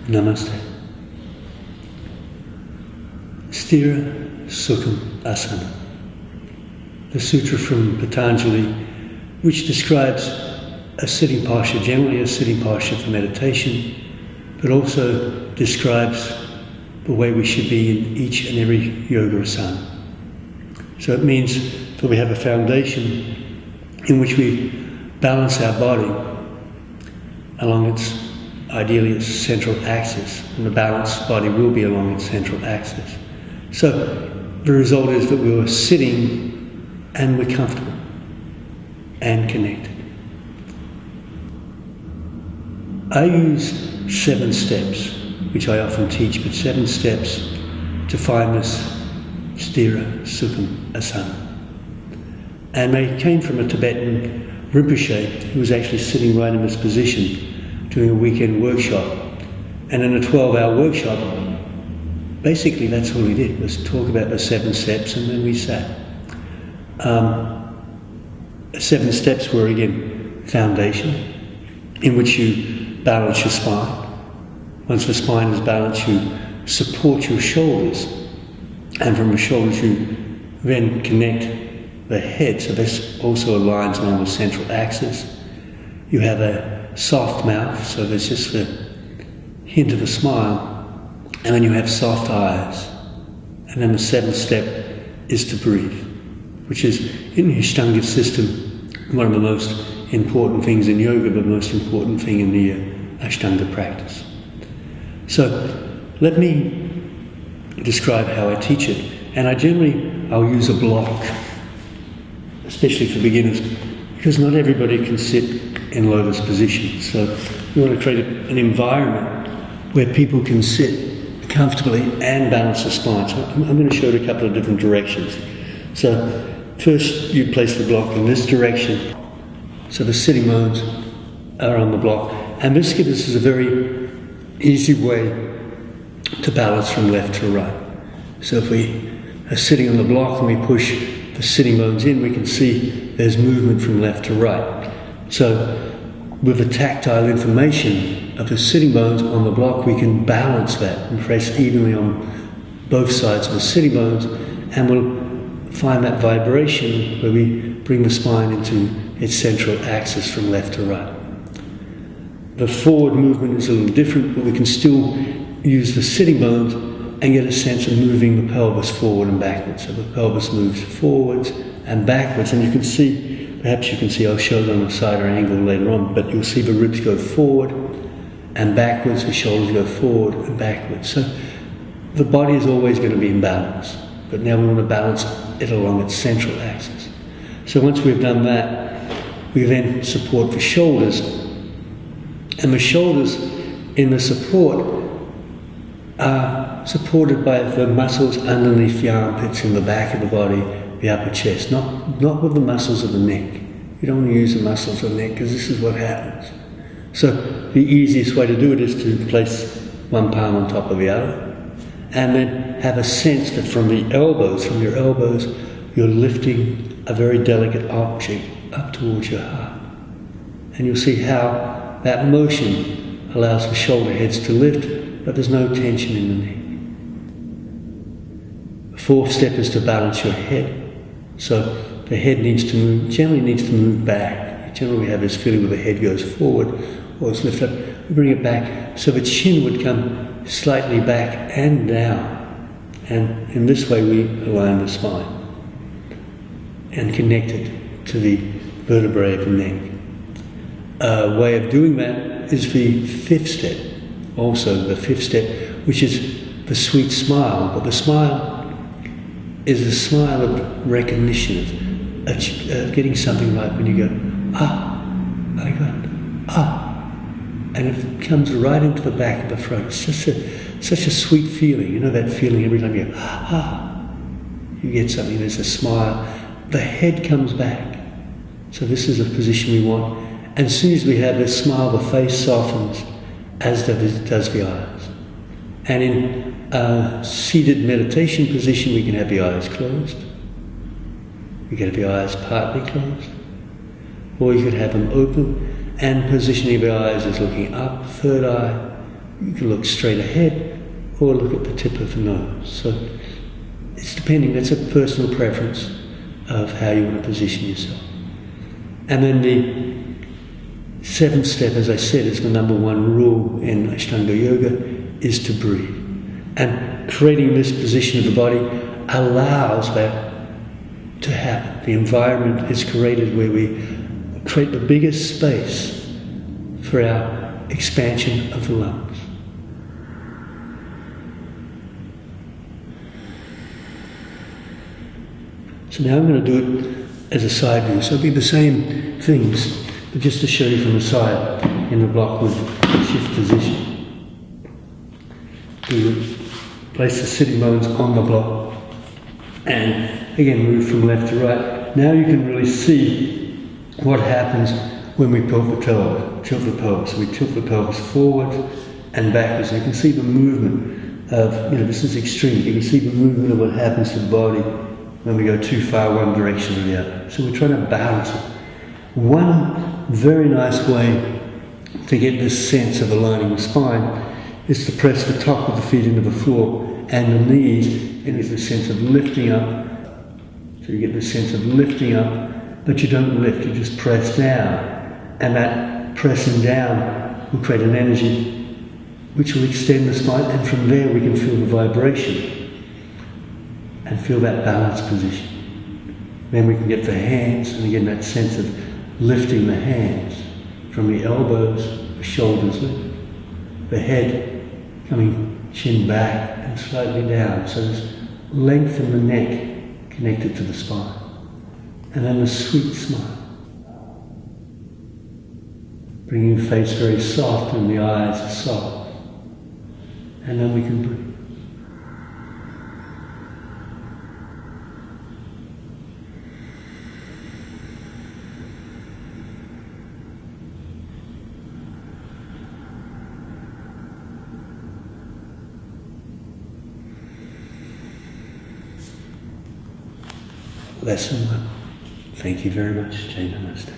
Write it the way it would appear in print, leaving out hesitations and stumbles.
Namaste. Sthira, sukham, asanam. The sutra from Patanjali, which describes a sitting posture, generally a sitting posture for meditation, but also describes the way we should be in each and every yoga asana. So it means that we have a foundation in which we balance our body along ideally its central axis, and the balanced body will be along its central axis. So the result is that we were sitting and we're comfortable and connected. I use 7 steps, which I often teach, but 7 steps to find this sthira, sukham, asanam. And they came from a Tibetan Rinpoche who was actually sitting right in this position doing a weekend workshop. And in a 12-hour workshop, basically that's all he did, was talk about the 7 steps, and then we sat. 7 steps were, again, foundation, in which you balance your spine. Once the spine is balanced, you support your shoulders, and from the shoulders you then connect the head, so this also aligns along the central axis. You have a soft mouth, so there's just the hint of a smile, and then you have soft eyes. And then the 7th step is to breathe, which is, in the Ashtanga system, one of the most important things in yoga, but the most important thing in the Ashtanga practice. So let me describe how I teach it. And I'll use a block, especially for beginners, because not everybody can sit in lotus position. So we want to create an environment where people can sit comfortably and balance the spine. So I'm going to show it a couple of different directions. So first you place the block in this direction, so the sitting bones are on the block, and this gives us a very easy way to balance from left to right. So if we are sitting on the block and we push the sitting bones in, we can see there's movement from left to right. So with the tactile information of the sitting bones on the block, we can balance that and press evenly on both sides of the sitting bones, and we'll find that vibration where we bring the spine into its central axis from left to right. The forward movement is a little different, but we can still use the sitting bones and get a sense of moving the pelvis forward and backwards. So the pelvis moves forwards and backwards, and you can see, perhaps you can see, I'll show it on a side or angle later on, but you'll see the ribs go forward and backwards, the shoulders go forward and backwards. So the body is always going to be in balance, but now we want to balance it along its central axis. So once we've done that, we then support the shoulders, and the shoulders in the support are supported by the muscles underneath the armpits in the back of the body, the upper chest, not with the muscles of the neck. You don't want to use the muscles of the neck, because this is what happens. So the easiest way to do it is to place one palm on top of the other, and then have a sense that from your elbows, you're lifting a very delicate object up towards your heart. And you'll see how that motion allows the shoulder heads to lift, but there's no tension in the neck. The 4th step is to balance your head. So the head generally needs to move back. Generally we have this feeling where the head goes forward or it's lifted up. We bring it back so the chin would come slightly back and down. And in this way we align the spine and connect it to the vertebrae of the neck. A way of doing that is the 5th step. Also the 5th step, which is the sweet smile. But the smile is the smile of recognition, of getting something right when you go, ah, I got it, ah. And it comes right into the back of the throat. It's such a sweet feeling. You know that feeling every time you go, ah, you get something, there's a smile. The head comes back. So this is the position we want. And as soon as we have this smile, the face softens, as does the eyes. And in a seated meditation position, we can have the eyes closed. We can have the eyes partly closed. Or you could have them open, and positioning the eyes is looking up, third eye, you can look straight ahead or look at the tip of the nose. So it's depending, that's a personal preference of how you want to position yourself. And then the seventh step, as I said, is the number one rule in Ashtanga Yoga, is to breathe. And creating this position of the body allows that to happen. The environment is created where we create the biggest space for our expansion of the lungs. So now I'm going to do it as a side view. So it'll be the same things, but just to show you from the side in the block with shift position. We would place the sitting bones on the block and again move from left to right. Now you can really see what happens when we tilt the pelvis. So we tilt the pelvis forward and backwards. And you can see the movement of, this is extreme. You can see the movement of what happens to the body when we go too far one direction or the other. So we're trying to balance it. One very nice way to get this sense of aligning the spine is to press the top of the feet into the floor and the knees, and get this sense of lifting up. So you get this sense of lifting up, but you don't lift, you just press down. And that pressing down will create an energy which will extend the spine, and from there we can feel the vibration and feel that balanced position. Then we can get the hands, and again that sense of lifting the hands from the elbows, the shoulders lift, the head coming chin back and slightly down. So there's length in the neck connected to the spine. And then the sweet smile. Bringing the face very soft and the eyes are soft. And then we can breathe. Lesson 1. Thank you very much. Jai Namaste.